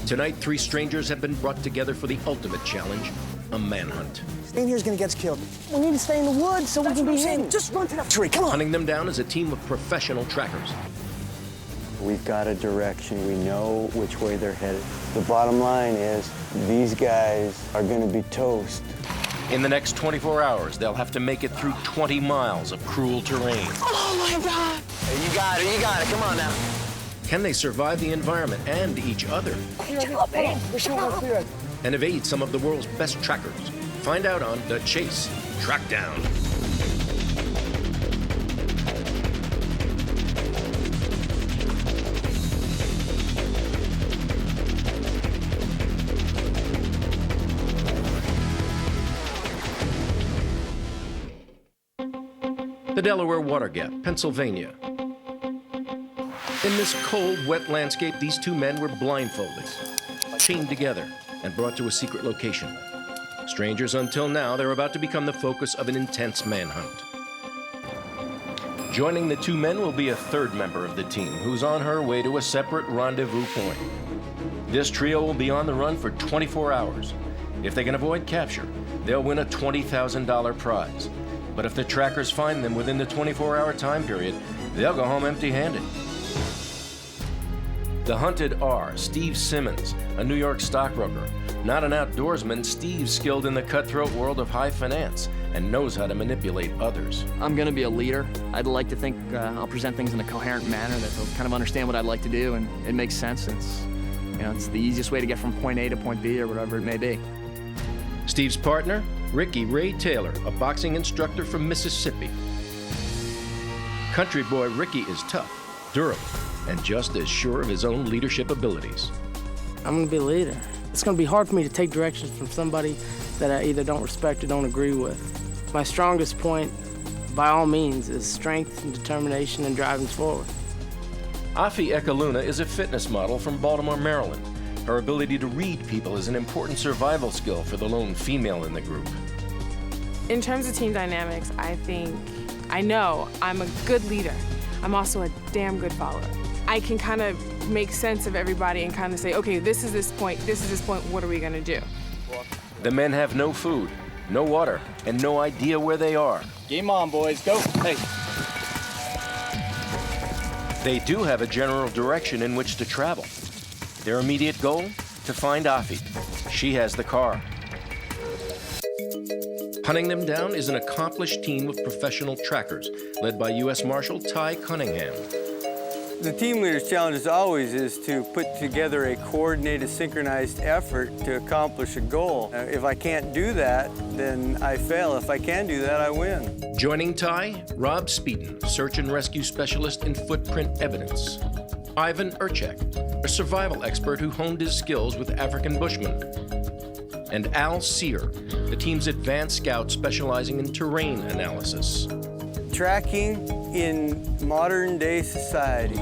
Tonight, 3 strangers have been brought together for the ultimate challenge, a manhunt. Staying here is gonna get us killed. We need to stay in the woods so we can be hidden. Just run to that tree, come on. Hunting them down is a team of professional trackers. We've got a direction. We know which way they're headed. The bottom line is these guys are gonna be toast. In the next 24 hours, they'll have to make it through 20 miles of cruel terrain. Oh my God. Hey, you got it, come on now. Can they survive the environment and each other and evade some of the world's best trackers? Find out on The Chase Trackdown. The Delaware Water Gap, Pennsylvania. In this cold, wet landscape, these 2 men were blindfolded, chained together, and brought to a secret location. Strangers until now, they're about to become the focus of an intense manhunt. Joining the 2 men will be a 3rd member of the team, who's on her way to a separate rendezvous point. This trio will be on the run for 24 hours. If they can avoid capture, they'll win a $20,000 prize. But if the trackers find them within the 24-hour time period, they'll go home empty-handed. The hunted are Steve Simmons, a New York stockbroker. Not an outdoorsman, Steve's skilled in the cutthroat world of high finance and knows how to manipulate others. I'm going to be a leader. I'd like to think I'll present things in a coherent manner that they'll kind of understand what I'd like to do, and it makes sense. It's the easiest way to get from point A to point B or whatever it may be. Steve's partner, Ricky Ray Taylor, a boxing instructor from Mississippi. Country boy Ricky is tough, durable, and just as sure of his own leadership abilities. I'm gonna be a leader. It's gonna be hard for me to take directions from somebody that I either don't respect or don't agree with. My strongest point, by all means, is strength and determination and driving forward. Afi Ekaluna is a fitness model from Baltimore, Maryland. Her ability to read people is an important survival skill for the lone female in the group. In terms of team dynamics, I know I'm a good leader. I'm also a damn good follower. I can kind of make sense of everybody and kind of say, okay, this is this point, what are we gonna do? The men have no food, no water, and no idea where they are. Game on, boys, go. Hey. They do have a general direction in which to travel. Their immediate goal? To find Afi. She has the car. Hunting them down is an accomplished team of professional trackers, led by U.S. Marshal Ty Cunningham. The team leader's challenge as always is to put together a coordinated, synchronized effort to accomplish a goal. If I can't do that, then I fail. If I can do that, I win. Joining Ty, Rob Speeden, search and rescue specialist in footprint evidence. Ivan Urchek, a survival expert who honed his skills with African bushmen. And Al Sear, the team's advanced scout specializing in terrain analysis. Tracking in modern-day society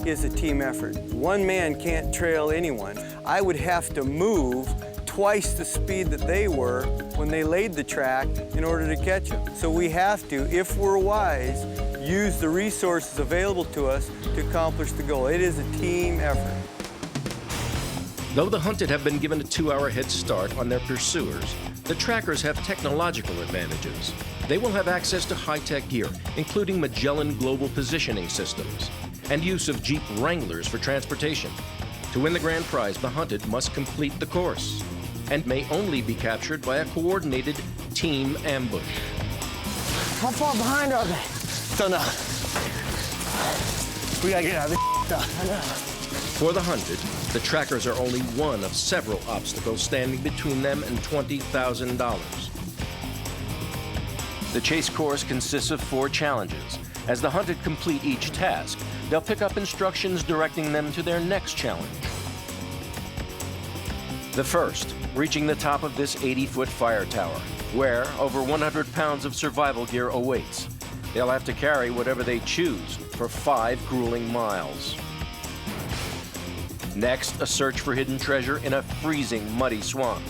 is a team effort. One man can't trail anyone. I would have to move twice the speed that they were when they laid the track in order to catch them. So we have to, if we're wise, use the resources available to us to accomplish the goal. It is a team effort. Though the hunted have been given a 2-hour head start on their pursuers, the trackers have technological advantages. They will have access to high-tech gear, including Magellan Global Positioning Systems, and use of Jeep Wranglers for transportation. To win the grand prize, the hunted must complete the course and may only be captured by a coordinated team ambush. How far behind are they? Don't know. We gotta get out of this stuff. I know. For the hunted, the trackers are only one of several obstacles standing between them and $20,000. The chase course consists of 4 challenges. As the hunted complete each task, they'll pick up instructions directing them to their next challenge. The first, reaching the top of this 80-foot fire tower, where over 100 pounds of survival gear awaits. They'll have to carry whatever they choose for 5 grueling miles. Next, a search for hidden treasure in a freezing, muddy swamp.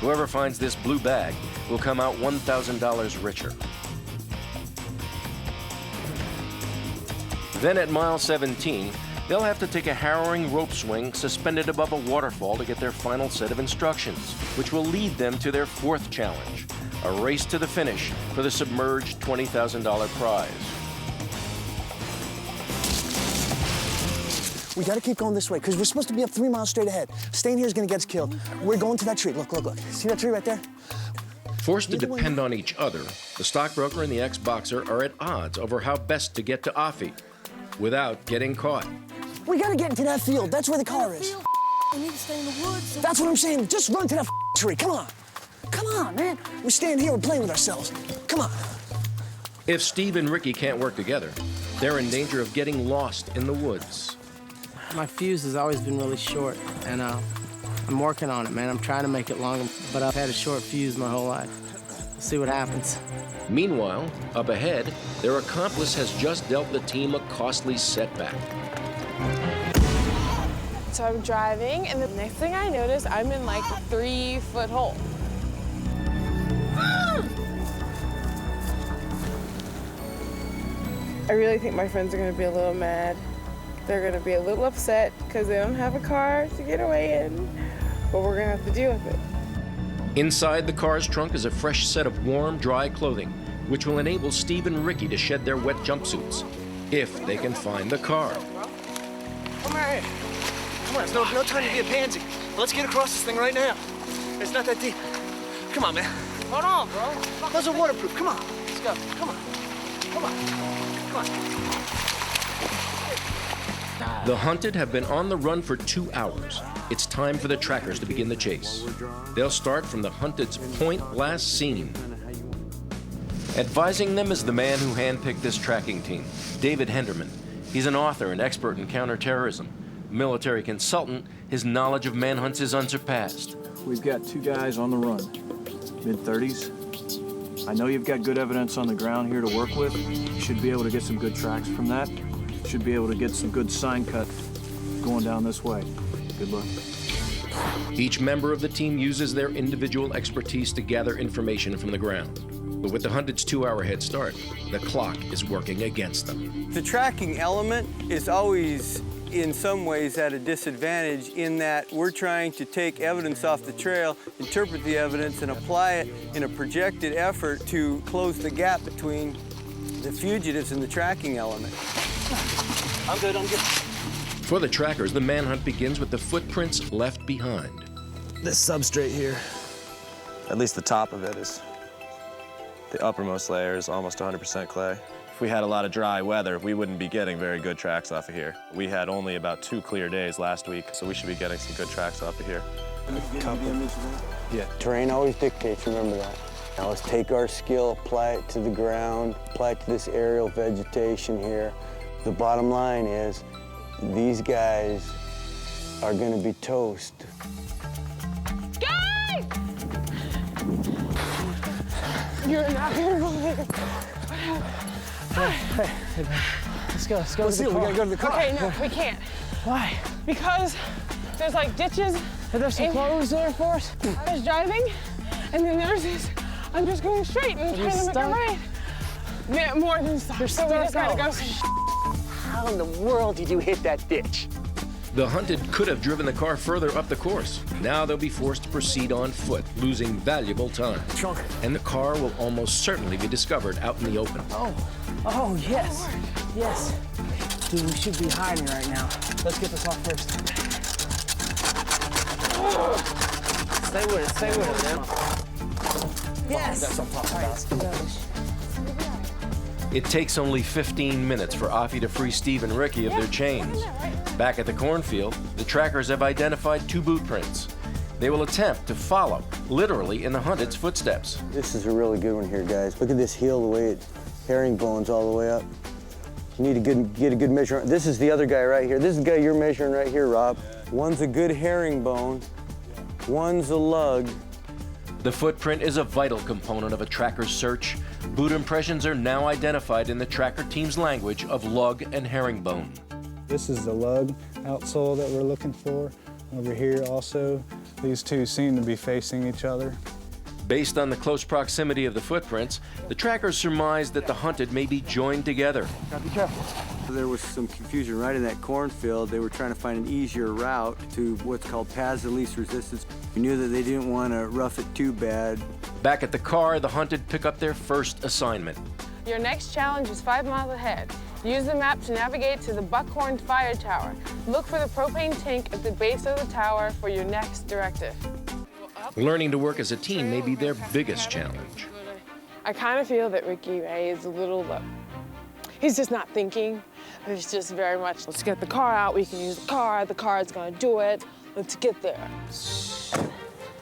Whoever finds this blue bag will come out $1,000 richer. Then at mile 17, They'll have to take a harrowing rope swing suspended above a waterfall to get their final set of instructions, which will lead them to their fourth challenge, a race to the finish for the submerged $20,000 prize. We gotta keep going this way, because we're supposed to be up 3 miles straight ahead. Staying here is gonna get us killed. We're going to that tree. Look, look, look. See that tree right there? Forced to depend on each other, the stockbroker and the ex-boxer are at odds over how best to get to Afi without getting caught. We gotta get into that field. That's where the car is. We need to stay in the woods. That's what I'm saying. Just run to that tree. Come on. Come on, man. We're standing here. We're playing with ourselves. Come on. If Steve and Ricky can't work together, they're in danger of getting lost in the woods. My fuse has always been really short, and I'm working on it, man. I'm trying to make it longer, but I've had a short fuse my whole life. We'll see what happens. Meanwhile, up ahead, their accomplice has just dealt the team a costly setback. So I'm driving, and the next thing I notice, I'm in like a 3-foot hole. I really think my friends are gonna be a little mad. They're gonna be a little upset because they don't have a car to get away in, but we're gonna have to deal with it. Inside the car's trunk is a fresh set of warm, dry clothing, which will enable Steve and Ricky to shed their wet jumpsuits, if they can find the car. Come here. Come on, it's no time to be a pansy. Let's get across this thing right now. It's not that deep. Come on, man. Hold on, bro. Those are waterproof. Come on. Let's go. Come on. Come on. Come on. The hunted have been on the run for 2 hours. It's time for the trackers to begin the chase. They'll start from the hunted's point last seen. Advising them is the man who handpicked this tracking team, David Henderman. He's an author and expert in counterterrorism. Military consultant, his knowledge of manhunts is unsurpassed. We've got 2 guys on the run, mid-30s. I know you've got good evidence on the ground here to work with. You should be able to get some good tracks from that. Should be able to get some good sign cut going down this way. Good luck. Each member of the team uses their individual expertise to gather information from the ground. But with the hunted's 2-hour head start, the clock is working against them. The tracking element is always, in some ways, at a disadvantage in that we're trying to take evidence off the trail, interpret the evidence, and apply it in a projected effort to close the gap between the fugitives and the tracking element. I'm good, I'm good. For the trackers, the manhunt begins with the footprints left behind. This substrate here, at least the top of it is, the uppermost layer is almost 100% clay. If we had a lot of dry weather, we wouldn't be getting very good tracks off of here. We had only about 2 clear days last week, so we should be getting some good tracks off of here. Yeah. Terrain always dictates, remember that. Now let's take our skill, apply it to the ground, apply it to this aerial vegetation here. The bottom line is, these guys are gonna be toast. Guys! You're not gonna believe it. Hey, let's go to the car. We gotta go to the car. Okay, no, we can't. Why? Because there's like ditches. Are there some clothes there for us? I was driving, and then there's this. I'm just going straight and trying to make a right. Yeah, more than stuck. So we just gotta go. How in the world did you hit that ditch? The hunted could have driven the car further up the course. Now they'll be forced to proceed on foot, losing valuable time. Trunk. And the car will almost certainly be discovered out in the open. Oh, yes. Yes. Dude, we should be hiding right now. Let's get this off first. Stay with it, man. Yes. That's what I'm talking about. It takes only 15 minutes for Afi to free Steve and Ricky of their chains. Back at the cornfield, the trackers have identified 2 boot prints. They will attempt to follow, literally in the hunted's footsteps. This is a really good one here, guys. Look at this heel, the way it herringbones all the way up. You need to get a good measure. This is the other guy right here. This is the guy you're measuring right here, Rob. One's a good herringbone, one's a lug. The footprint is a vital component of a tracker's search. Boot impressions are now identified in the tracker team's language of lug and herringbone. This is the lug outsole that we're looking for. Over here also, these 2 seem to be facing each other. Based on the close proximity of the footprints, the trackers surmise that the hunted may be joined together. Gotta be careful. There was some confusion right in that cornfield. They were trying to find an easier route to what's called paths of least resistance. We knew that they didn't want to rough it too bad. Back at the car, the hunted pick up their first assignment. Your next challenge is 5 miles ahead. Use the map to navigate to the Buckhorn Fire Tower. Look for the propane tank at the base of the tower for your next directive. Learning to work as a team may be their biggest challenge. I kind of feel that Ricky Ray is a little low. He's just not thinking. It's just very much, let's get the car out, we can use the car's gonna do it, let's get there.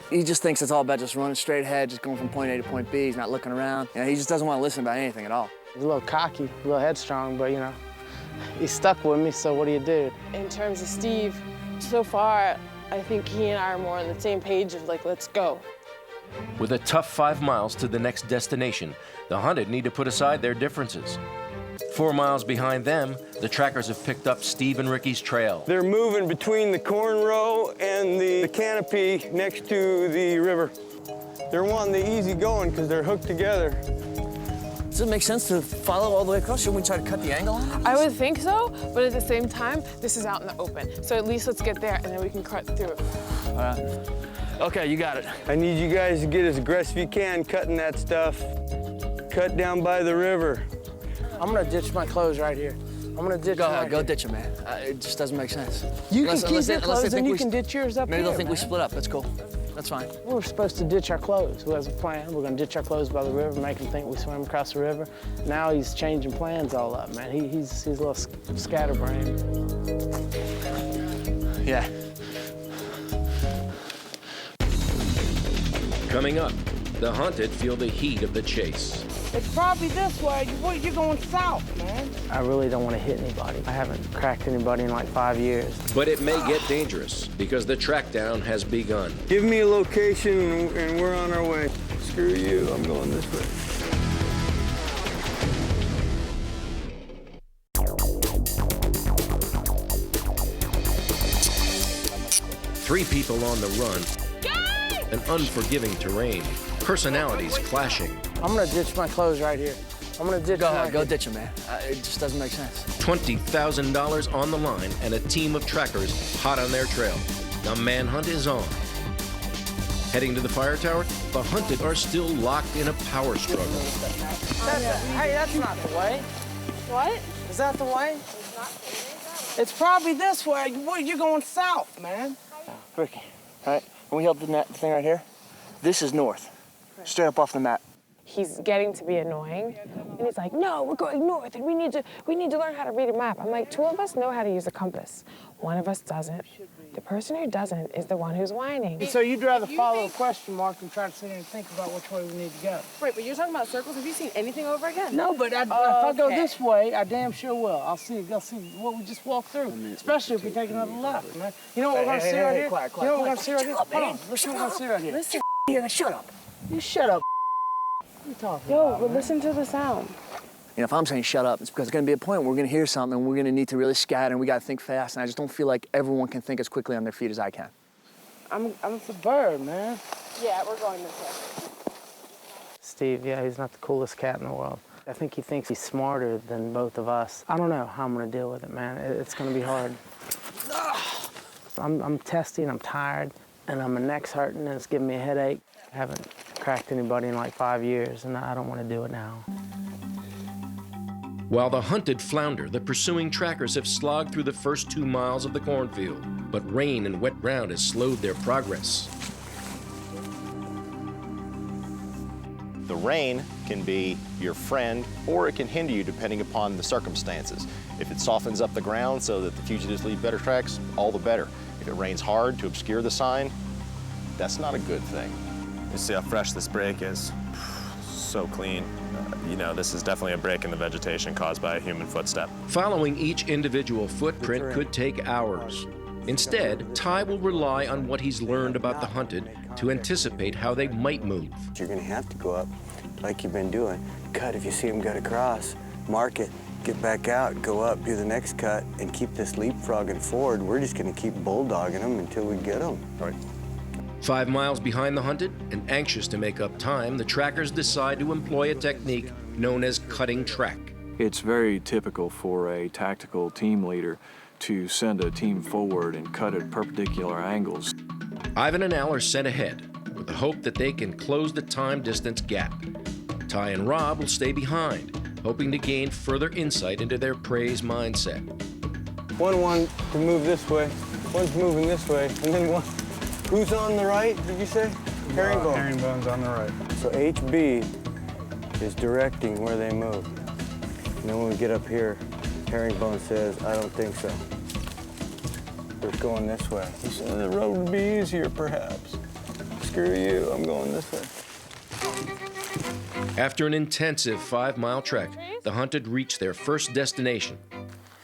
He just thinks it's all about just running straight ahead, just going from point A to point B. He's not looking around. You know, he just doesn't want to listen about anything at all. He's a little cocky, a little headstrong, but you know, he's stuck with me, so what do you do? In terms of Steve, so far, I think he and I are more on the same page of like, let's go. With a tough 5 miles to the next destination, the hunted need to put aside their differences. 4 miles behind them, the trackers have picked up Steve and Ricky's trail. They're moving between the corn row and the canopy next to the river. They're wanting the easy going because they're hooked together. Does it make sense to follow all the way across? Shouldn't we try to cut the angle on it? I would think so, but at the same time, this is out in the open. So at least let's get there and then we can cut through it. All right. Okay, you got it. I need you guys to get as aggressive as you can cutting that stuff. Cut down by the river. I'm gonna ditch my clothes right here. I'm gonna ditch Go right ahead, go here. ditch him, man. It just doesn't make sense. You can keep unless your they clothes think and you we can ditch yours up Maybe here, they'll think we man. split up. That's cool. That's fine. We're supposed to ditch our clothes. Who has a plan? We're gonna ditch our clothes by the river, make him think we swim across the river. Now he's changing plans all up, man. He's a little scatterbrained. Yeah. Coming up, the hunted feel the heat of the chase. It's probably this way. You're going south, man. I really don't want to hit anybody. I haven't cracked anybody in like 5 years. But it may get dangerous because the track down has begun. Give me a location and we're on our way. Screw you, I'm going this way. Three people on the run, an unforgiving terrain, personalities clashing. I'm gonna ditch my clothes right here. I'm gonna ditch Go my ahead, go ditch him, man. It just doesn't make sense. $20,000 on the line and a team of trackers hot on their trail. The manhunt is on. Heading to the fire tower, the hunted are still locked in a power struggle. Hey, that's not the way. What? Is that the way? It's probably this way. You're going south, man. Ricky, all right, when we held the thing right here, this is north, straight up off the map. He's getting to be annoying, and he's like, no, we're going north, and we need to learn how to read a map. I'm like, 2 of us know how to use a compass. 1 of us doesn't. The person who doesn't is the one who's whining. So you'd rather follow a question mark than try to sit here and think about which way we need to go? Right, but you're talking about circles. Have you seen anything over again? No, but if I go this way, I damn sure will. I'll see what we just walked through, especially if we take another left, man. You know what we're going to see right here? Quiet, you know what we're going to see right here? Hold on, listen what we're going to see right here. Listen, shut up. You shut up. What are you talking about, But listen to the sound. You know, if I'm saying shut up, it's because there's going to be a point where we're going to hear something and we're going to need to really scatter and we got to think fast. And I just don't feel like everyone can think as quickly on their feet as I can. I'm the bird, man. Yeah, we're going this way. Steve, yeah, he's not the coolest cat in the world. I think he thinks he's smarter than both of us. I don't know how I'm going to deal with it, man. It's going to be hard. I'm testy and I'm tired and my neck's hurting and it's giving me a headache. I haven't cracked anybody in like 5 years and I don't want to do it now. While the hunted flounder, the pursuing trackers have slogged through the first 2 miles of the cornfield, but rain and wet ground has slowed their progress. The rain can be your friend, or it can hinder you depending upon the circumstances. If it softens up the ground so that the fugitives leave better tracks, all the better. If it rains hard to obscure the sign, that's not a good thing. You see how fresh this break is. So clean. You know, this is definitely a break in the vegetation caused by a human footstep. Following each individual footprint could take hours. Instead, Ty will rely on what he's learned about the hunted to anticipate how they might move. You're gonna have to go up like you've been doing. Cut if you see them cut across, mark it, get back out, go up, do the next cut, and keep this leapfrogging forward. We're just gonna keep bulldogging them until we get them. Right. 5 miles behind the hunted and anxious to make up time, the trackers decide to employ a technique known as cutting track. It's very typical for a tactical team leader to send a team forward and cut at perpendicular angles. Ivan and Al are sent ahead with the hope that they can close the time distance gap. Ty and Rob will stay behind, hoping to gain further insight into their prey's mindset. One wants to move this way, one's moving this way, and then one. Who's on the right, did you say? Herringbone. Herringbone's on the right. So HB is directing where they move. And then when we get up here, Herringbone says, I don't think so. We're going this way. He said the road would be easier, perhaps. Screw you, I'm going this way. After an intensive 5-mile trek, the hunted reach their first destination.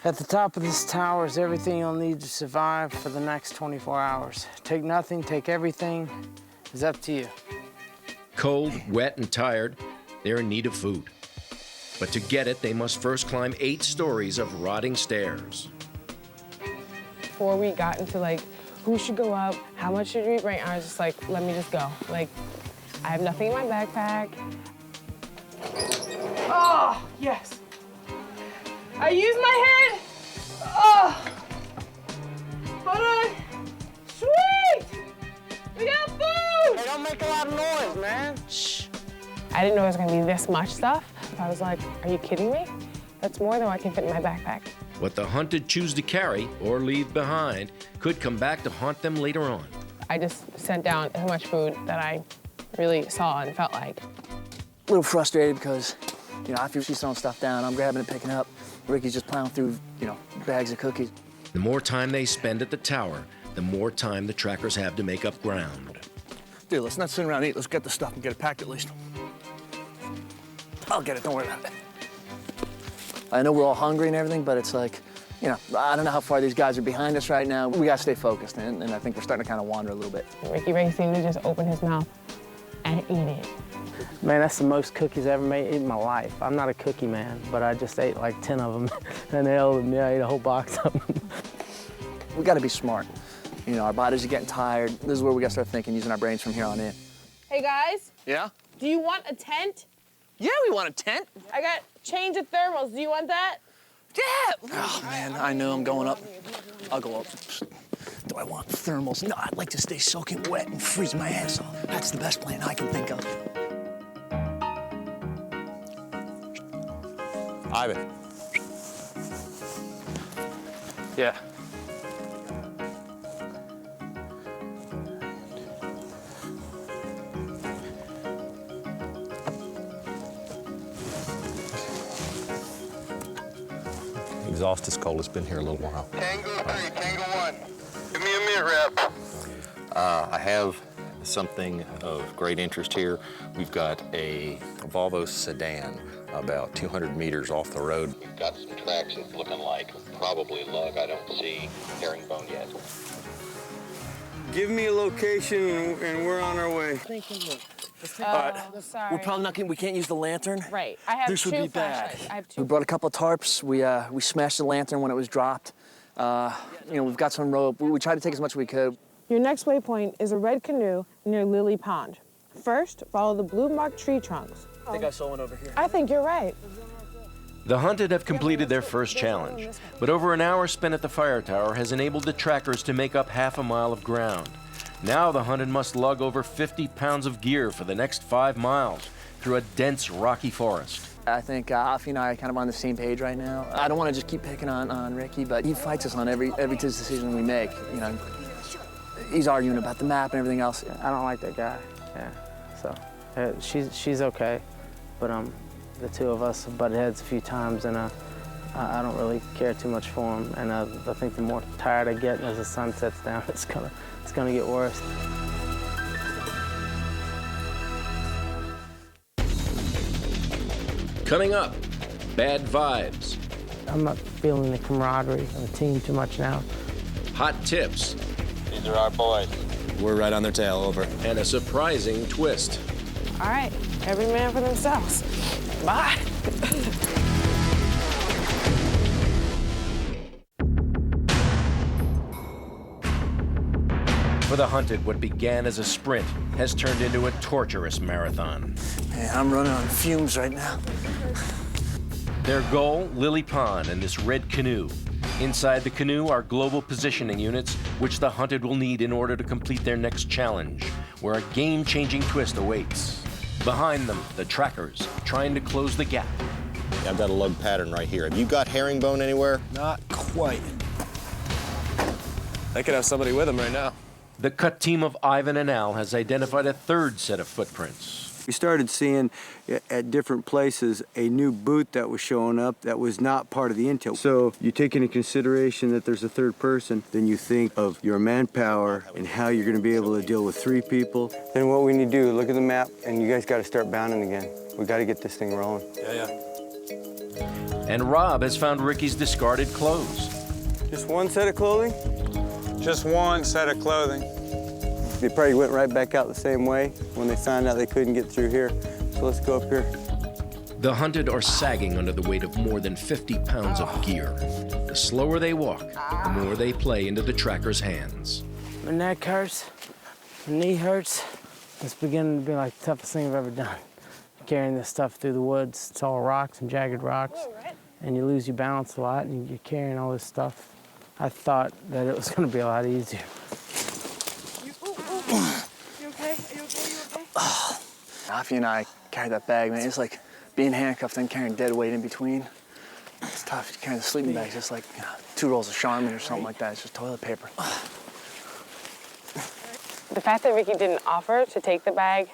At the top of this tower is everything you'll need to survive for the next 24 hours. Take nothing, take everything. It's up to you. Cold, wet, and tired, they're in need of food. But to get it, they must first climb 8 stories of rotting stairs. Before we got into like, who should go up, how much should we eat right now, I was just like, let me just go. Like, I have nothing in my backpack. Oh, yes. I used my head. Oh. Hold on. Sweet. We got food. Hey, don't make a lot of noise, man. Shh. I didn't know it was gonna be this much stuff. I was like, are you kidding me? That's more than what I can fit in my backpack. What the hunted choose to carry or leave behind could come back to haunt them later on. I just sent down as much food that I really saw and felt like. A little frustrated because, you know, after she's throwing stuff down, I'm grabbing and picking up. Ricky's just plowing through, you know, bags of cookies. The more time they spend at the tower, the more time the trackers have to make up ground. Dude, let's not sit around and eat. Let's get the stuff and get it packed at least. I'll get it, don't worry about it. I know we're all hungry and everything, but it's like, you know, I don't know how far these guys are behind us right now. We gotta stay focused, and I think we're starting to kind of wander a little bit. Ricky Ray seemed to just open his mouth and eat it. Man, that's the most cookies I ever made in my life. I'm not a cookie man, but I just ate like 10 of them, and they all, yeah, I ate a whole box of them. We gotta be smart. You know, our bodies are getting tired. This is where we gotta start thinking, using our brains from here on in. Hey guys, Yeah? do you want a tent? Yeah, we want a tent. I got change of thermals. Do you want that? Yeah! Oh, man, I know I'm going up. I'll go up. Do I want thermals? No, I'd like to stay soaking wet and freeze my ass off. That's the best plan I can think of. Ivan. Yeah. Exhaust is cold. It's been here a little while. Tango 3, Tango 1. Give me a mid rep. I have something of great interest here. We've got a Volvo sedan about 200 meters off the road. We've got some tracks it's looking like probably lug. I don't see herringbone yet. Give me a location and we're on our way. Sorry. We're probably not we can't use the lantern. Right. I have This would two be bad. flashlights. I have We two. brought a couple of tarps. We smashed the lantern when it was dropped. You know, we've got some rope. We tried to take as much as we could. Your next waypoint is a red canoe near Lily Pond. First, follow the blue marked tree trunks. I think I saw one over here. I think you're right. The hunted have completed their first challenge, but over an hour spent at the fire tower has enabled the trackers to make up half a mile of ground. Now the hunted must lug over 50 pounds of gear for the next 5 miles through a dense rocky forest. I think Afi and I are kind of on the same page right now. I don't want to just keep picking on Ricky, but he fights us on every decision we make. You know, he's arguing about the map and everything else. I don't like that guy, yeah. So she's okay, but the two of us have butted heads a few times, and I don't really care too much for him. And I think the more tired I get as the sun sets down, it's gonna get worse. Coming up, bad vibes, I'm not feeling the camaraderie of the team too much now. hot tips, These are our boys. We're right on their tail, over. and a surprising twist. All right, every man for themselves. Bye. For the hunted, what began as a sprint has turned into a torturous marathon. Man, I'm running on fumes right now. Their goal, Lily Pond and this red canoe. Inside the canoe are global positioning units, which the hunted will need in order to complete their next challenge, where a game-changing twist awaits. Behind them, the trackers, trying to close the gap. I've got a lug pattern right here. Have you got herringbone anywhere? Not quite. They could have somebody with them right now. The cut team of Ivan and Al has identified a third set of footprints. We started seeing at different places a new boot that was showing up that was not part of the intel. So you take into consideration that there's a third person, then you think of your manpower and how you're going to be able to deal with 3 people. Then what we need to do, look at the map, and you guys got to start bounding again. We got to get this thing rolling. Yeah. And Rob has found Ricky's discarded clothes. Just one set of clothing? Just one set of clothing. They probably went right back out the same way when they found out they couldn't get through here. So let's go up here. The hunted are sagging under the weight of more than 50 pounds of gear. The slower they walk, the more they play into the tracker's hands. My neck hurts, my knee hurts. It's beginning to be like the toughest thing I've ever done. Carrying this stuff through the woods, it's all rocks and jagged rocks, and you lose your balance a lot, and you're carrying all this stuff. I thought that it was going to be a lot easier. You okay? Are you okay? Afi and I carried that bag, man. It's like being handcuffed and carrying dead weight in between. It's tough. You carry the sleeping bag, just like 2 rolls of Charmin or something like that. It's just toilet paper. The fact that Ricky didn't offer to take the bag,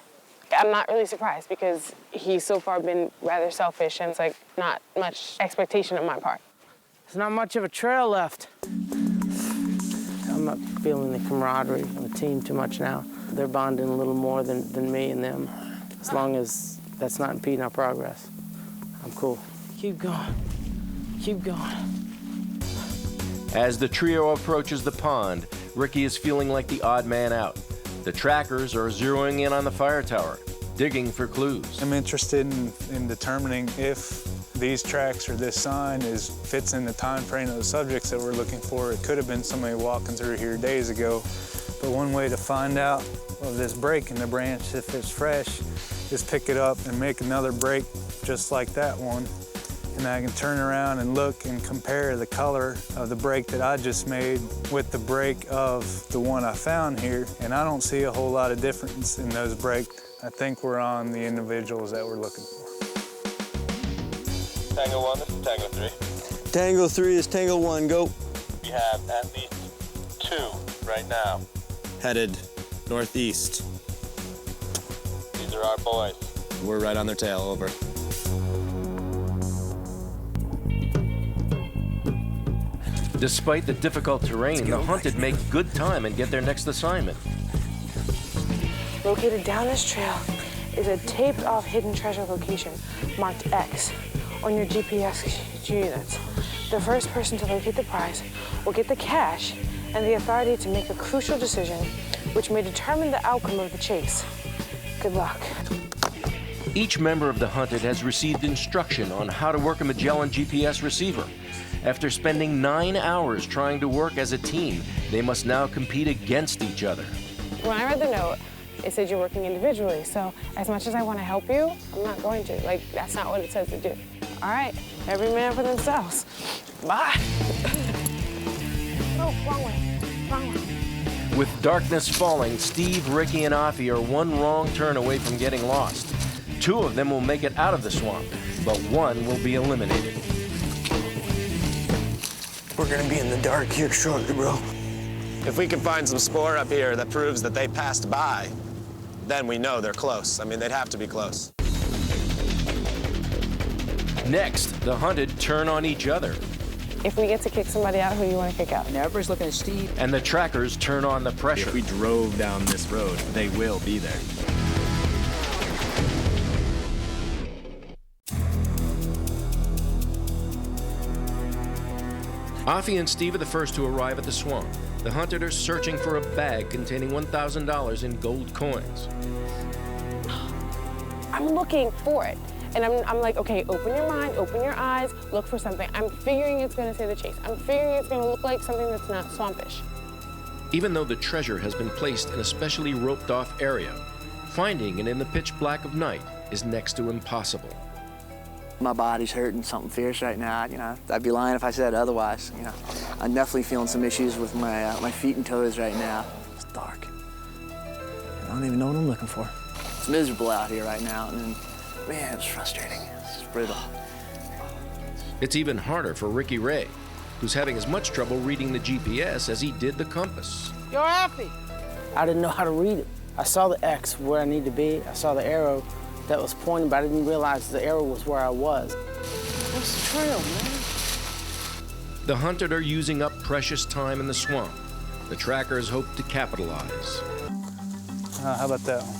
I'm not really surprised because he's so far been rather selfish and it's like not much expectation on my part. There's not much of a trail left. I'm not feeling the camaraderie of a team too much now. They're bonding a little more than me and them. As long as that's not impeding our progress, I'm cool. Keep going. Keep going. As the trio approaches the pond, Ricky is feeling like the odd man out. The trackers are zeroing in on the fire tower, digging for clues. I'm interested in determining if these tracks or this sign fits in the time frame of the subjects that we're looking for. It could have been somebody walking through here days ago, but one way to find out of this break in the branch, if it's fresh, is pick it up and make another break just like that one. And I can turn around and look and compare the color of the break that I just made with the break of the one I found here. And I don't see a whole lot of difference in those breaks. I think we're on the individuals that we're looking for. Tango 1, this is Tango 3. Tango 3 is Tango 1, go. We have at least 2 right now. Headed northeast. These are our boys. We're right on their tail, over. Despite the difficult terrain, the hunted make good time and get their next assignment. Located down this trail is a taped off hidden treasure location marked X on your GPS units. The first person to locate the prize will get the cash and the authority to make a crucial decision which may determine the outcome of the chase. Good luck. Each member of the hunted has received instruction on how to work a Magellan GPS receiver. After spending 9 hours trying to work as a team, they must now compete against each other. When I read the note, it said you're working individually, so as much as I want to help you, I'm not going to. Like, that's not what it says to do. All right, every man for themselves. Bye. Oh, wrong way, wrong way. With darkness falling, Steve, Ricky, and Afi are one wrong turn away from getting lost. 2 of them will make it out of the swamp, but 1 will be eliminated. We're gonna be in the dark here shortly, bro. If we can find some spoor up here that proves that they passed by, then we know they're close. I mean, they'd have to be close. Next, the hunted turn on each other. If we get to kick somebody out, who do you want to kick out? And everybody's looking at Steve. And the trackers turn on the pressure. If we drove down this road, they will be there. Afi and Steve are the first to arrive at the swamp. The hunted are searching for a bag containing $1,000 in gold coins. I'm looking for it. And I'm like, okay, open your mind, open your eyes, look for something. I'm figuring it's gonna say the chase. I'm figuring it's gonna look like something that's not swampish. Even though the treasure has been placed in a specially roped off area, finding it in the pitch black of night is next to impossible. My body's hurting something fierce right now. You know, I'd be lying if I said otherwise. You know, I'm definitely feeling some issues with my feet and toes right now. It's dark. I don't even know what I'm looking for. It's miserable out here right now, and man, it's frustrating. It's brutal. It's even harder for Ricky Ray, who's having as much trouble reading the GPS as he did the compass. You're happy. I didn't know how to read it. I saw the X where I need to be. I saw the arrow that was pointing, but I didn't realize the arrow was where I was. What's the trail, man? The hunted are using up precious time in the swamp. The trackers hope to capitalize. How about that one?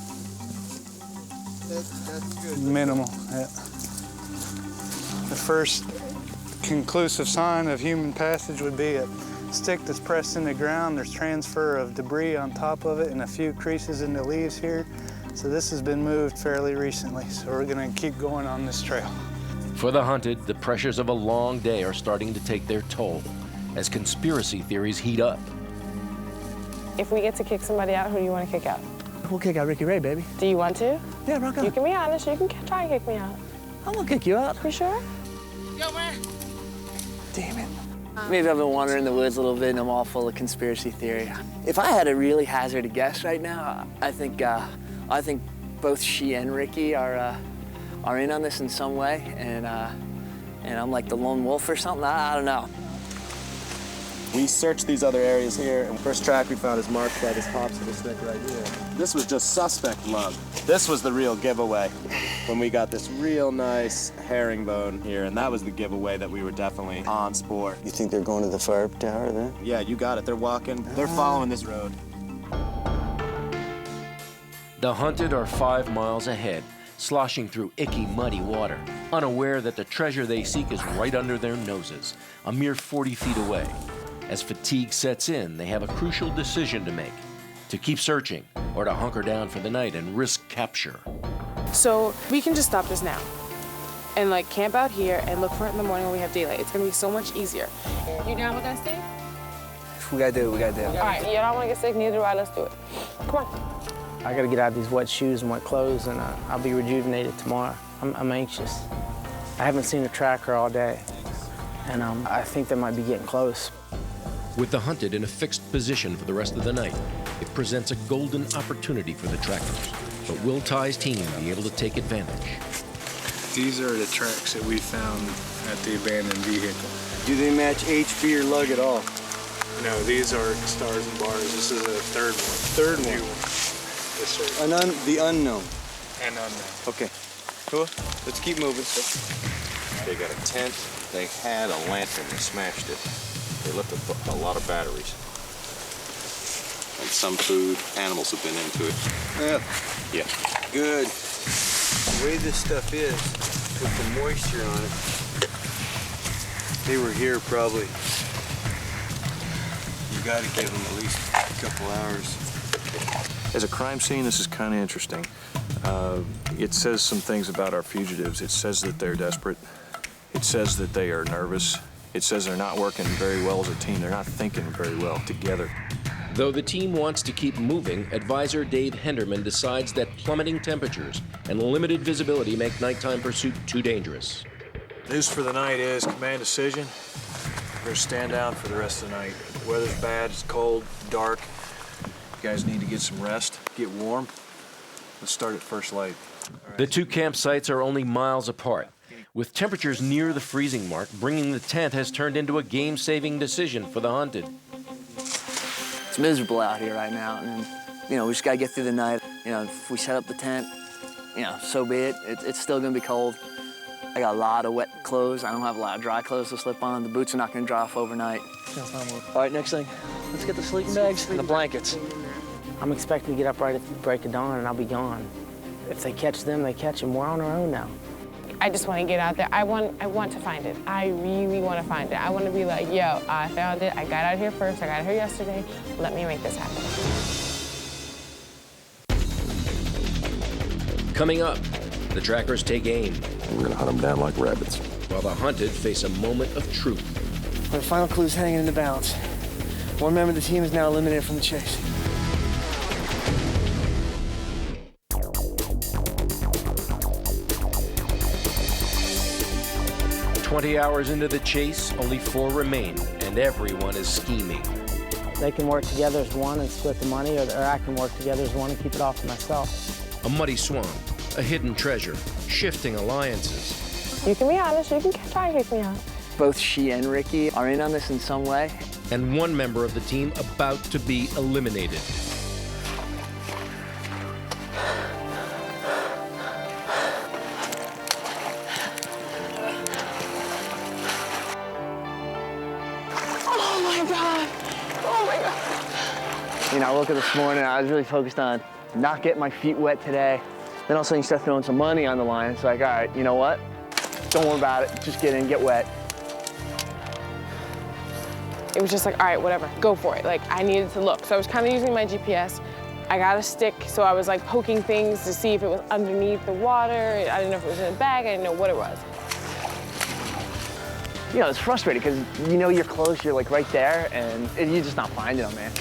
That's good. Minimal, yeah. The first conclusive sign of human passage would be a stick that's pressed in the ground. There's transfer of debris on top of it and a few creases in the leaves here. So this has been moved fairly recently, so we're gonna keep going on this trail. For the hunted, the pressures of a long day are starting to take their toll as conspiracy theories heat up. If we get to kick somebody out, who do you want to kick out? We'll kick out Ricky Ray, baby. Do you want to? Yeah, rock on. You can be honest. You can try and kick me out. I'm gonna kick you out. You sure? Yo, man. Damn it. Maybe I've been wandering the woods a little bit and I'm all full of conspiracy theory. If I had to really hazard a guess right now, I think both she and Ricky are in on this in some way, and I'm like the lone wolf or something. I don't know. We searched these other areas here, and first track we found is marked by this popsicle stick right here. This was just suspect lug. This was the real giveaway when we got this real nice herringbone here, and that was the giveaway that we were definitely on sport. You think they're going to the fire tower then? Yeah, you got it. They're walking. They're following this road. The hunted are 5 miles ahead, sloshing through icky, muddy water, unaware that the treasure they seek is right under their noses, a mere 40 feet away. As fatigue sets in, they have a crucial decision to make: to keep searching or to hunker down for the night and risk capture. So we can just stop this now and like camp out here and look for it in the morning when we have daylight. It's gonna be so much easier. You down with that, Steve? We gotta do it, we gotta do it. All right, you don't wanna get sick, neither do I. Let's do it. Come on. I gotta get out of these wet shoes and wet clothes, and I'll be rejuvenated tomorrow. I'm anxious. I haven't seen a tracker all day, and I think they might be getting close. With the hunted in a fixed position for the rest of the night, it presents a golden opportunity for the trackers. But will Ty's team be able to take advantage? These are the tracks that we found at the abandoned vehicle. Do they match HB or lug at all? No, these are stars and bars. This is a third one. Third New one. Yes, sir. The unknown. And unknown. Okay, cool. Let's keep moving. They got a tent. They had a lantern. They smashed it. They left a lot of batteries. And some food. Animals have been into it. Yeah. Yeah. Good. The way this stuff is, with the moisture on it, they were here probably. You gotta give them at least a couple hours. As a crime scene, this is kind of interesting. It says some things about our fugitives. It says that they're desperate. It says that they are nervous. It says they're not working very well as a team. They're not thinking very well together. Though the team wants to keep moving, advisor Dave Henderman decides that plummeting temperatures and limited visibility make nighttime pursuit too dangerous. News for the night is command decision. We're gonna stand down for the rest of the night. The weather's bad, it's cold, dark. You guys need to get some rest, get warm. Let's start at first light. The two campsites are only miles apart. With temperatures near the freezing mark, bringing the tent has turned into a game-saving decision for the hunted. It's miserable out here right now, and we just gotta get through the night. If we set up the tent, so be it. It's still gonna be cold. I got a lot of wet clothes. I don't have a lot of dry clothes to slip on. The boots are not gonna dry off overnight. All right, next thing, let's get the sleeping bags and the blankets. I'm expecting to get up right at the break of dawn, and I'll be gone. If they catch them, they catch them. We're on our own now. I just want to get out there. I want to find it. I really want to find it. I want to be like, yo, I found it. I got out here first. I got out here yesterday. Let me make this happen. Coming up, the trackers take aim, We're gonna hunt them down like rabbits. while the hunted face a moment of truth. Our final clue's hanging in the balance. One member of the team is now eliminated from the chase. 20 hours into the chase, only 4 remain, and everyone is scheming. They can work together as one and split the money, or I can work together as one and keep it all for myself. A muddy swamp, a hidden treasure, shifting alliances. You can be honest, you can try and kick me out. Both she and Ricky are in on this in some way. And one member of the team about to be eliminated. Oh my God. Oh my God. You know, I woke up this morning, I was really focused on not getting my feet wet today. Then all of a sudden you start throwing some money on the line. It's like, all right, you know what? Don't worry about it. Just get in, get wet. It was just like, all right, whatever, go for it. Like, I needed to look. So I was kind of using my GPS. I got a stick, so I was like poking things to see if it was underneath the water. I didn't know if it was in a bag, I didn't know what it was. You know, it's frustrating because you know you're close, you're like right there, and you're just not finding them, man.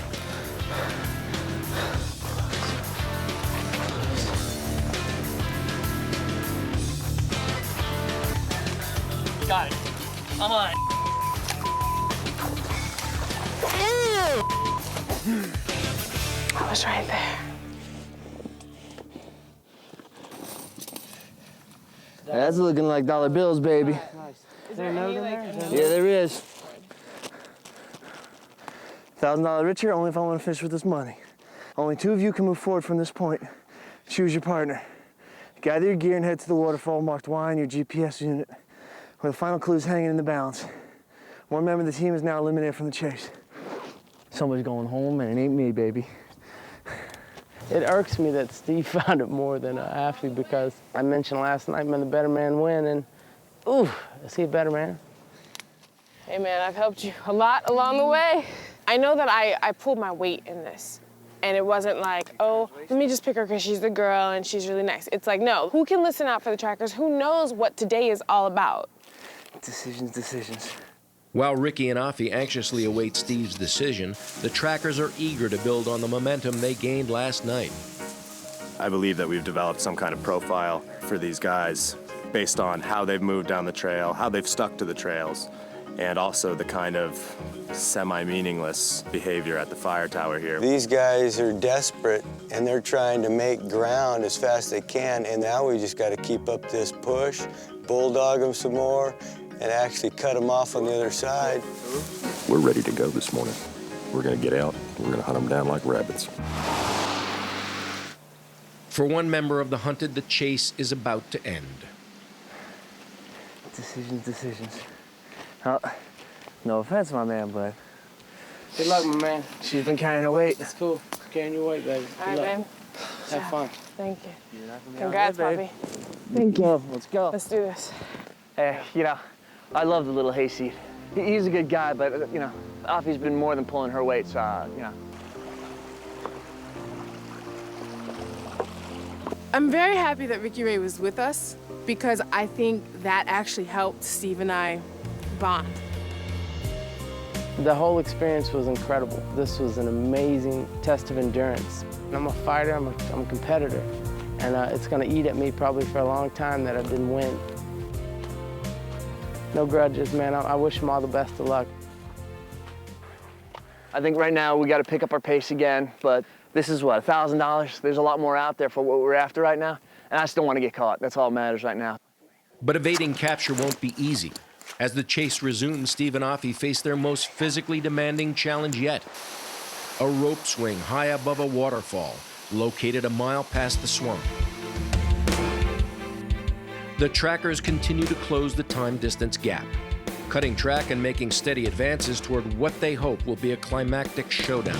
Got it. I'm on it. I was right there. That's looking like dollar bills, baby. Is there any, Yeah, there is. $1,000 richer, only if I want to finish with this money. Only 2 of you can move forward from this point. Choose your partner. Gather your gear and head to the waterfall marked Y on your GPS unit, where the final clue is hanging in the balance. One member of the team is now eliminated from the chase. Somebody's going home, and it ain't me, baby. It irks me that Steve found it more than Affy, because I mentioned last night, man, the better man win, and ooh, is he a better man? Hey man, I've helped you a lot along the way. I know that I pulled my weight in this. And it wasn't like, oh, let me just pick her because she's the girl and she's really nice. It's like, no, who can listen out for the trackers? Who knows what today is all about? Decisions, decisions. While Ricky and Affy anxiously await Steve's decision, the trackers are eager to build on the momentum they gained last night. I believe that we've developed some kind of profile for these guys based on how they've moved down the trail, how they've stuck to the trails, and also the kind of semi-meaningless behavior at the fire tower here. These guys are desperate, and they're trying to make ground as fast as they can, and now we just got to keep up this push, bulldog them some more, and actually cut them off on the other side. We're ready to go this morning. We're going to get out, and we're going to hunt them down like rabbits. For one member of the hunted, the chase is about to end. Decisions, decisions. No offense, my man, but Good luck, my man. she's been carrying her weight. It's cool. Carrying your weight, baby. All right, Good luck. babe. Have fun. Thank you. Congrats, babe. Poppy. Thank you. Let's go. Let's do this. Hey, you know, I love the little hayseed. He's a good guy, but, you know, Affy's been more than pulling her weight, so, you know. I'm very happy that Ricky Ray was with us because I think that actually helped Steve and I bond. The whole experience was incredible. This was an amazing test of endurance. I'm a fighter, I'm a competitor, and it's gonna eat at me probably for a long time that I didn't win. No grudges, man. I wish them all the best of luck. I think right now we got to pick up our pace again, but this is what, $1,000? There's a lot more out there for what we're after right now, and I still want to get caught. That's all that matters right now. But evading capture won't be easy. As the chase resumes, Steve and Affy face their most physically demanding challenge yet. A rope swing high above a waterfall, located a mile past the swamp. The trackers continue to close the time distance gap, cutting track and making steady advances toward what they hope will be a climactic showdown.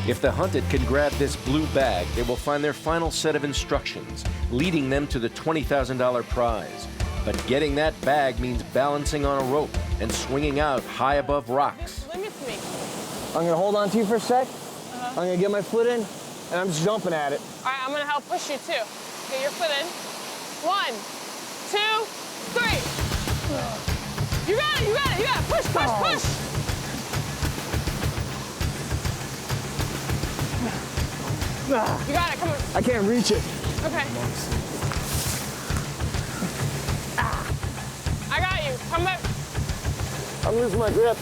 If the hunted can grab this blue bag, they will find their final set of instructions, leading them to the $20,000 prize. But getting that bag means balancing on a rope and swinging out high above rocks. Limits me. I'm going to hold on to you for a sec. I'm going to get my foot in, and I'm just jumping at it. All right, I'm gonna help push you too. Get your foot in. 1, 2, 3. You got it, you got it, you got it. Push, push, push. You got it, come on. I can't reach it. Okay. I got you. Come back. I'm losing my grip.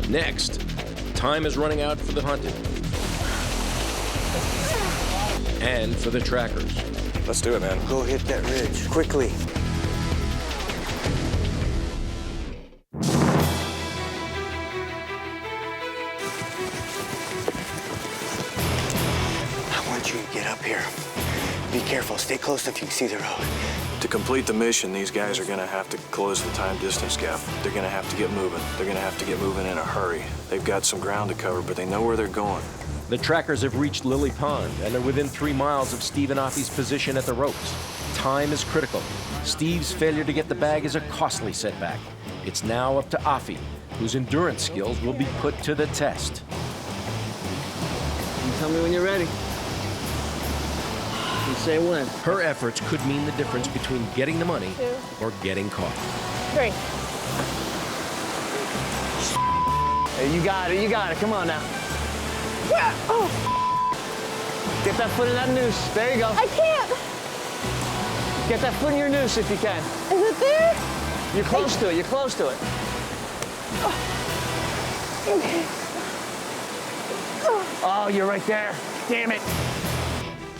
Next, time is running out for the hunted. And for the trackers. Let's do it, man. Go hit that ridge, quickly. I want you to get up here. Be careful, stay close enough you can see the road. To complete the mission, these guys are gonna have to close the time-distance gap. They're gonna have to get moving. They're gonna have to get moving in a hurry. They've got some ground to cover, but they know where they're going. The trackers have reached Lily Pond and are within 3 miles of Steve and Offie's position at the ropes. Time is critical. Steve's failure to get the bag is a costly setback. It's now up to Offie, whose endurance skills will be put to the test. You tell me when you're ready. You say when. Her efforts could mean the difference between getting the money or getting caught. 3. Hey, you got it, you got it. Come on now. Oh. Get that foot in that noose. There you go. I can't. Get that foot in your noose if you can. Is it there? You're close to it, you're close to it. Okay. Oh, you're right there. Damn it.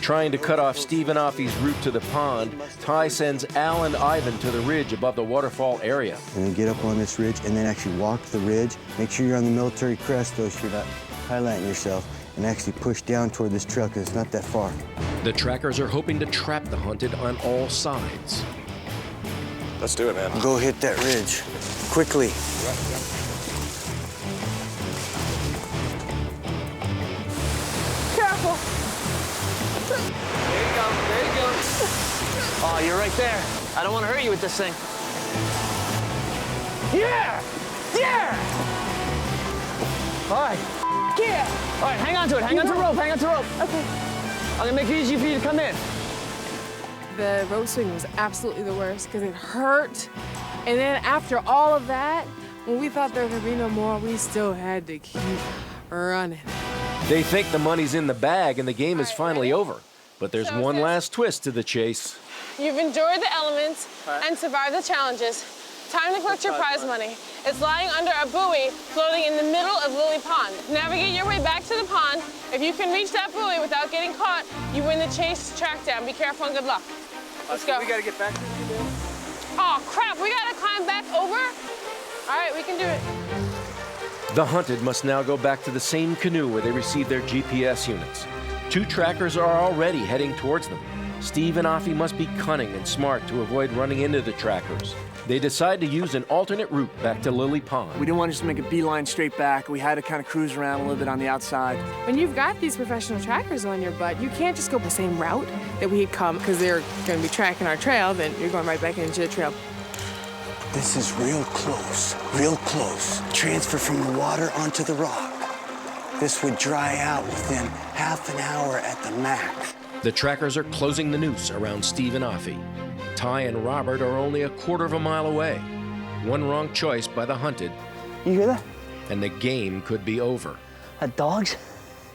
Trying to cut off Steve and Offie's route to the pond, Ty sends Al and Ivan to the ridge above the waterfall area. And then get up on this ridge and then actually walk the ridge. Make sure you're on the military crest though, so you're not highlighting yourself, and actually push down toward this trail because it's not that far. The trackers are hoping to trap the hunted on all sides. Let's do it, man. Go hit that ridge, quickly. Careful. There you go, there you go. Oh, you're right there. I don't want to hurt you with this thing. Yeah! Yeah! All right. Yeah. All right, hang on to it. Hang on to the rope. Hang on to the rope. Okay. I'm gonna make it easy for you to come in. The rope swing was absolutely the worst because it hurt. And then after all of that, when we thought there could be no more, we still had to keep running. They think the money's in the bag and the game is finally over. But there's one last twist to the chase. You've enjoyed the elements and survived the challenges. Time to collect your prize money. It's lying under a buoy floating in the middle of Lily Pond. Navigate your way back to the pond. If you can reach that buoy without getting caught, you win the chase track down. Be careful and good luck. Let's go. We gotta get back to you, man. Oh, crap, we gotta climb back over? All right, we can do it. The hunted must now go back to the same canoe where they received their GPS units. 2 trackers are already heading towards them. Steve and Offie must be cunning and smart to avoid running into the trackers. They decide to use an alternate route back to Lily Pond. We didn't want to just make a beeline straight back. We had to kind of cruise around a little bit on the outside. When you've got these professional trackers on your butt, you can't just go the same route that we had come because they're going to be tracking our trail, then you're going right back into the trail. This is real close, real close. Transfer from the water onto the rock. This would dry out within half an hour at the max. The trackers are closing the noose around Steve and Offie. Ty and Robert are only a quarter of a mile away. One wrong choice by the hunted. You hear that? And the game could be over. Dogs?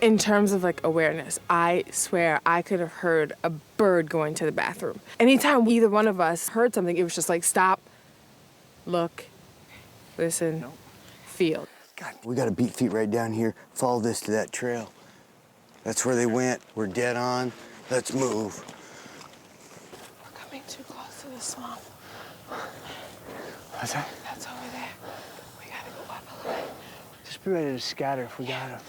In terms of like awareness, I swear I could have heard a bird going to the bathroom. Anytime either one of us heard something, it was just like stop, look, listen, feel. God, we got to beat feet right down here. Follow this to that trail. That's where they went. We're dead on. Let's move. We're coming too close to the swamp. What's that? That's over there. We gotta go up a little. Just be ready to scatter if we got him.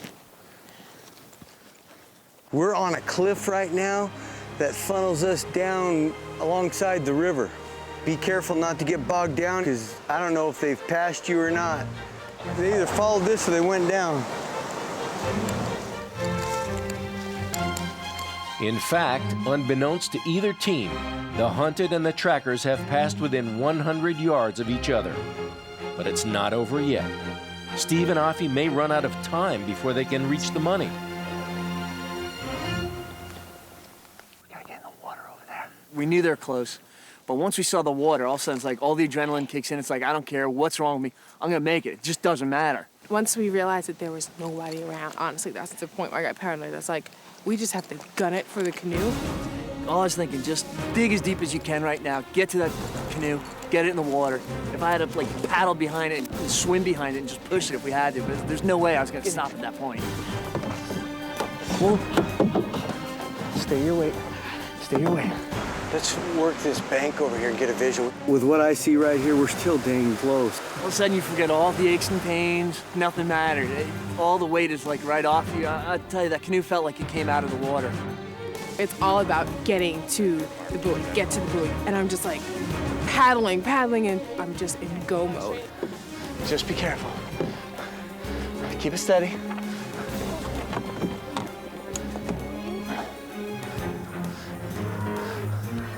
We're on a cliff right now that funnels us down alongside the river. Be careful not to get bogged down, because I don't know if they've passed you or not. They either followed this or they went down. In fact, unbeknownst to either team, the hunted and the trackers have passed within 100 yards of each other. But it's not over yet. Steve and Afi may run out of time before they can reach the money. We gotta get in the water over there. We knew they were close, but once we saw the water, all of a sudden it's like all the adrenaline kicks in. It's like, I don't care what's wrong with me. I'm gonna make it. It just doesn't matter. Once we realized that there was nobody around, honestly, that's the point where I got paranoid. That's like, we just have to gun it for the canoe. All I was thinking, just dig as deep as you can right now. Get to that canoe, get it in the water. If I had to like paddle behind it and swim behind it and just push it if we had to, but there's no way I was gonna stop at that point. Whoa. Stay your weight. Stay your weight. Let's work this bank over here and get a visual. With what I see right here, we're still dang close. All of a sudden you forget all the aches and pains. Nothing mattered. All the weight is like right off you. I tell you, that canoe felt like it came out of the water. It's all about getting to the buoy, get to the buoy. And I'm just like paddling, and I'm just in go mode. Just be careful. Keep it steady.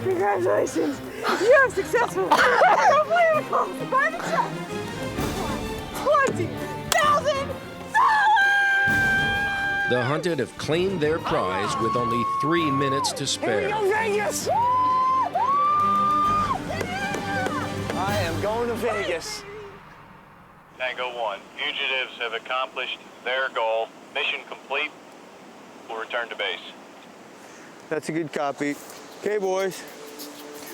Congratulations! You have successfully completed by the check. $20,000! The hunted have claimed their prize with only 3 minutes to spare. Here we go, Vegas! I am going to Vegas. Tango 1, fugitives have accomplished their goal. Mission complete. We'll return to base. That's a good copy. Okay, boys,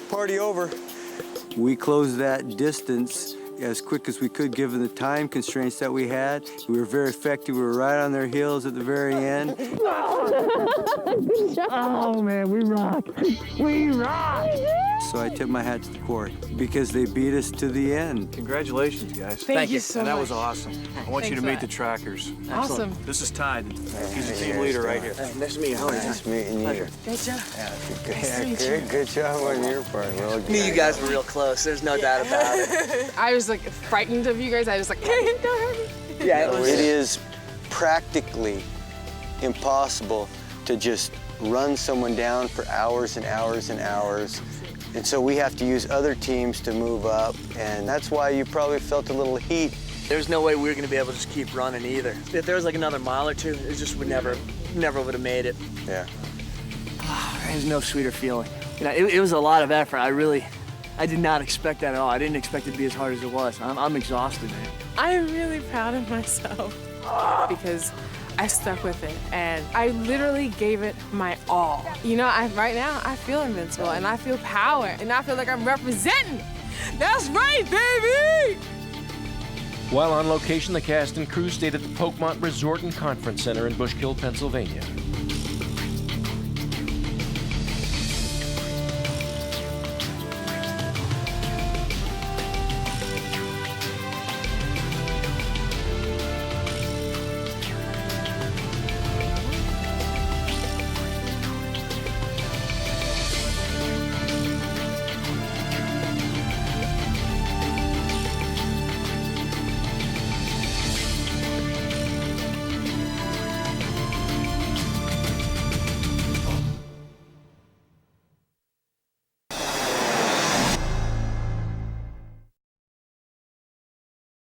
party over. We closed that distance as quick as we could given the time constraints that we had. We were very effective. We were right on their heels at the very end. Oh, man, we rock. We rock. So I tip my hat to the quarry because they beat us to the end. Congratulations, guys. Thank you so And that much. was awesome. I want you to meet the trackers. Awesome. This is Ty. He's the team leader right here. Nice to meet you. How are you? Nice meeting you. Good job. Good job on your part. Well, Me, you guys were real close. There's no doubt about it. I was like frightened of you guys. I was like, don't hurt me. Yeah, it is practically impossible to just run someone down for hours and hours and hours. And so we have to use other teams to move up, and that's why you probably felt a little heat. There's no way we were gonna be able to just keep running either. If there was like another mile or two, it just would never would have made it. Yeah. There's no sweeter feeling. You know, it was a lot of effort. I did not expect that at all. I didn't expect it to be as hard as it was. I'm exhausted, man. I am really proud of myself because I stuck with it and I literally gave it my all. You know, right now I feel invincible and I feel power and I feel like I'm representing. That's right, baby! While on location, the cast and crew stayed at the Pokemont Resort and Conference Center in Bushkill, Pennsylvania.